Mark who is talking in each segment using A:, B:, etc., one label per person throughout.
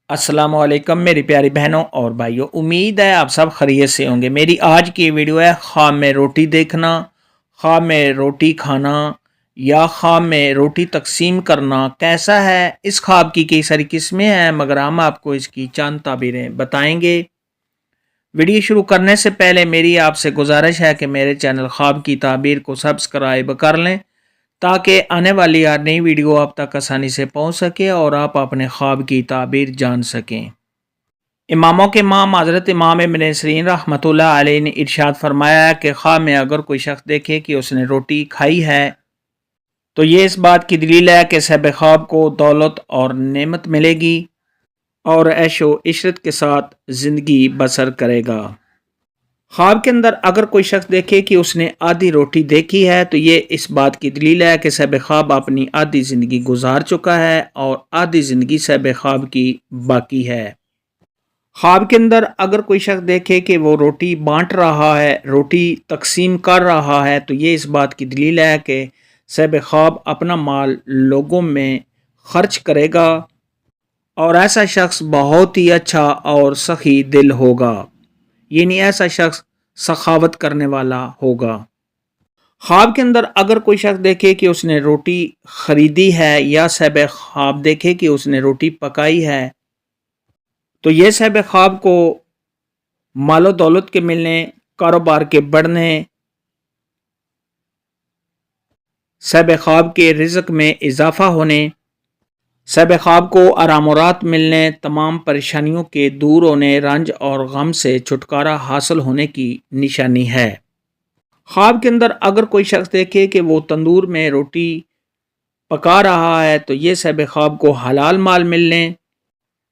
A: السلام علیکم میری پیاری بہنوں اور بھائیوں، امید ہے آپ سب خیریت سے ہوں گے۔ میری آج کی ویڈیو ہے خواب میں روٹی دیکھنا، خواب میں روٹی کھانا یا خواب میں روٹی تقسیم کرنا کیسا ہے۔ اس خواب کی کئی ساری قسمیں ہیں مگر ہم آپ کو اس کی چند تعبیریں بتائیں گے۔ ویڈیو شروع کرنے سے پہلے میری آپ سے گزارش ہے کہ میرے چینل خواب کی تعبیر کو سبسکرائب کر لیں تاکہ آنے والی ہر نئی ویڈیو آپ تک آسانی سے پہنچ سکے اور آپ اپنے خواب کی تعبیر جان سکیں۔ اماموں کے امام حضرت امام ابن سیرین رحمۃ اللہ علیہ نے ارشاد فرمایا ہے کہ خواب میں اگر کوئی شخص دیکھے کہ اس نے روٹی کھائی ہے تو یہ اس بات کی دلیل ہے کہ صاحب خواب کو دولت اور نعمت ملے گی اور عیش و عشرت کے ساتھ زندگی بسر کرے گا۔ خواب کے اندر اگر کوئی شخص دیکھے کہ اس نے آدھی روٹی دیکھی ہے تو یہ اس بات کی دلیل ہے کہ صاحب خواب اپنی آدھی زندگی گزار چکا ہے اور آدھی زندگی صاحب خواب کی باقی ہے۔ خواب کے اندر اگر کوئی شخص دیکھے کہ وہ روٹی بانٹ رہا ہے، روٹی تقسیم کر رہا ہے تو یہ اس بات کی دلیل ہے کہ صاحب خواب اپنا مال لوگوں میں خرچ کرے گا اور ایسا شخص بہت ہی اچھا اور سخی دل ہوگا، یعنی ایسا شخص سخاوت کرنے والا ہوگا۔ خواب کے اندر اگر کوئی شخص دیکھے کہ اس نے روٹی خریدی ہے یا صاحب خواب دیکھے کہ اس نے روٹی پکائی ہے تو یہ صاحب خواب کو مال و دولت کے ملنے، کاروبار کے بڑھنے، صاحب خواب کے رزق میں اضافہ ہونے، صاحب خواب کو آرام و راحت ملنے، تمام پریشانیوں کے دور ہونے، رنج اور غم سے چھٹکارا حاصل ہونے کی نشانی ہے۔ خواب کے اندر اگر کوئی شخص دیکھے کہ وہ تندور میں روٹی پکا رہا ہے تو یہ صاحب خواب کو حلال مال ملنے،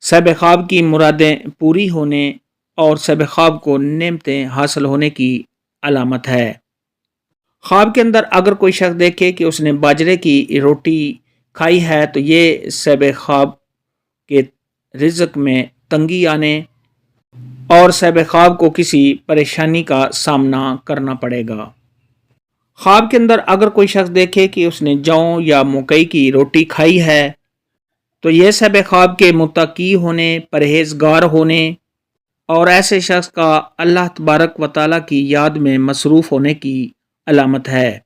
A: صاحب خواب کی مرادیں پوری ہونے اور صاحب خواب کو نعمتیں حاصل ہونے کی علامت ہے۔ خواب کے اندر اگر کوئی شخص دیکھے کہ اس نے باجرے کی روٹی کھائی ہے تو یہ صاحب خواب کے رزق میں تنگی آنے اور صاحب خواب کو کسی پریشانی کا سامنا کرنا پڑے گا۔ خواب کے اندر اگر کوئی شخص دیکھے کہ اس نے جو یا مکئی کی روٹی کھائی ہے تو یہ صاحب خواب کے متقی ہونے، پرہیزگار ہونے اور ایسے شخص کا اللہ تبارک و تعالیٰ کی یاد میں مصروف ہونے کی علامت ہے۔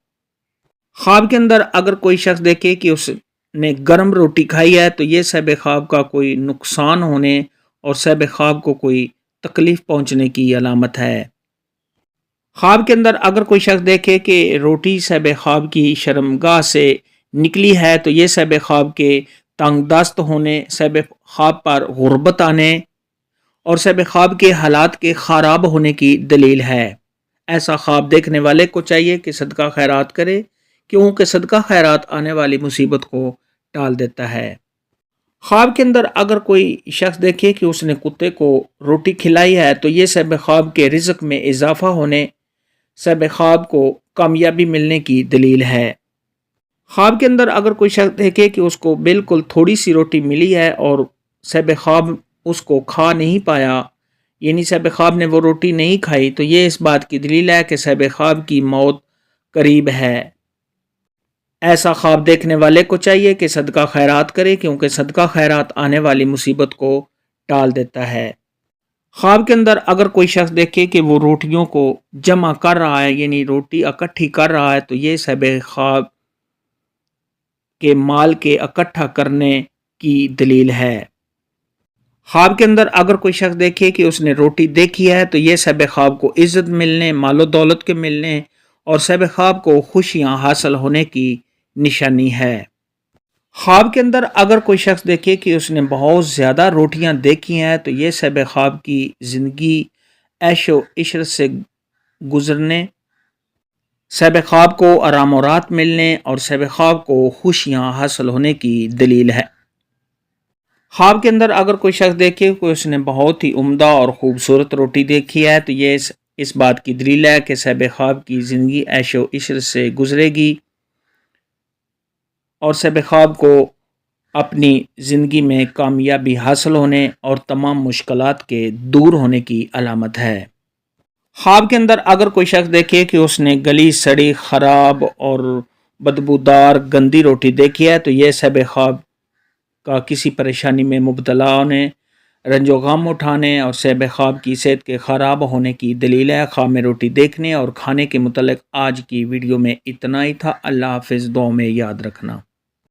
A: خواب کے اندر اگر کوئی شخص دیکھے کہ اس نے گرم روٹی کھائی ہے تو یہ صاحب خواب کا کوئی نقصان ہونے اور صاحب خواب کو کوئی تکلیف پہنچنے کی علامت ہے۔ خواب کے اندر اگر کوئی شخص دیکھے کہ روٹی صاحب خواب کی شرمگاہ سے نکلی ہے تو یہ صاحب خواب کے تنگ دست ہونے، صاحب خواب پر غربت آنے اور صاحب خواب کے حالات کے خراب ہونے کی دلیل ہے۔ ایسا خواب دیکھنے والے کو چاہیے کہ صدقہ خیرات کرے کیونکہ صدقہ خیرات آنے والی مصیبت کو ٹال دیتا ہے۔ خواب کے اندر اگر کوئی شخص دیکھے کہ اس نے کتے کو روٹی کھلائی ہے تو یہ صاحب خواب کے رزق میں اضافہ ہونے، صاحب خواب کو کامیابی ملنے کی دلیل ہے۔ خواب کے اندر اگر کوئی شخص دیکھے کہ اس کو بالکل تھوڑی سی روٹی ملی ہے اور صاحب خواب اس کو کھا نہیں پایا، یعنی صاحب خواب نے وہ روٹی نہیں کھائی تو یہ اس بات کی دلیل ہے کہ صاحب خواب کی موت قریب ہے۔ ایسا خواب دیکھنے والے کو چاہیے کہ صدقہ خیرات کرے کیونکہ صدقہ خیرات آنے والی مصیبت کو ٹال دیتا ہے۔ خواب کے اندر اگر کوئی شخص دیکھے کہ وہ روٹیوں کو جمع کر رہا ہے، یعنی روٹی اکٹھی کر رہا ہے تو یہ صاحب خواب کے مال کے اکٹھا کرنے کی دلیل ہے۔ خواب کے اندر اگر کوئی شخص دیکھے کہ اس نے روٹی دیکھی ہے تو یہ صاحب خواب کو عزت ملنے، مال و دولت کے ملنے اور صاحب خواب کو خوشیاں حاصل ہونے کی نشانی ہے۔ خواب کے اندر اگر کوئی شخص دیکھے کہ اس نے بہت زیادہ روٹیاں دیکھی ہیں تو یہ صاحب خواب کی زندگی عیش و عشرت سے گزرنے، صاحب خواب کو آرام و راحت ملنے اور صاحب خواب کو خوشیاں حاصل ہونے کی دلیل ہے۔ خواب کے اندر اگر کوئی شخص دیکھے کہ اس نے بہت ہی عمدہ اور خوبصورت روٹی دیکھی ہے تو یہ اس بات کی دلیل ہے کہ صاحب خواب کی زندگی عیش و عشرت سے گزرے گی اور صاحب خواب کو اپنی زندگی میں کامیابی حاصل ہونے اور تمام مشکلات کے دور ہونے کی علامت ہے۔ خواب کے اندر اگر کوئی شخص دیکھے کہ اس نے گلی سڑی، خراب اور بدبودار گندی روٹی دیکھی ہے تو یہ صاحب خواب کا کسی پریشانی میں مبتلا ہونے، رنج و غم اٹھانے اور صحب خواب کی صحت کے خراب ہونے کی دلیل ہے۔ خواب میں روٹی دیکھنے اور کھانے کے متعلق آج کی ویڈیو میں اتنا ہی تھا۔ اللہ حافظ، دعاؤں میں یاد رکھنا۔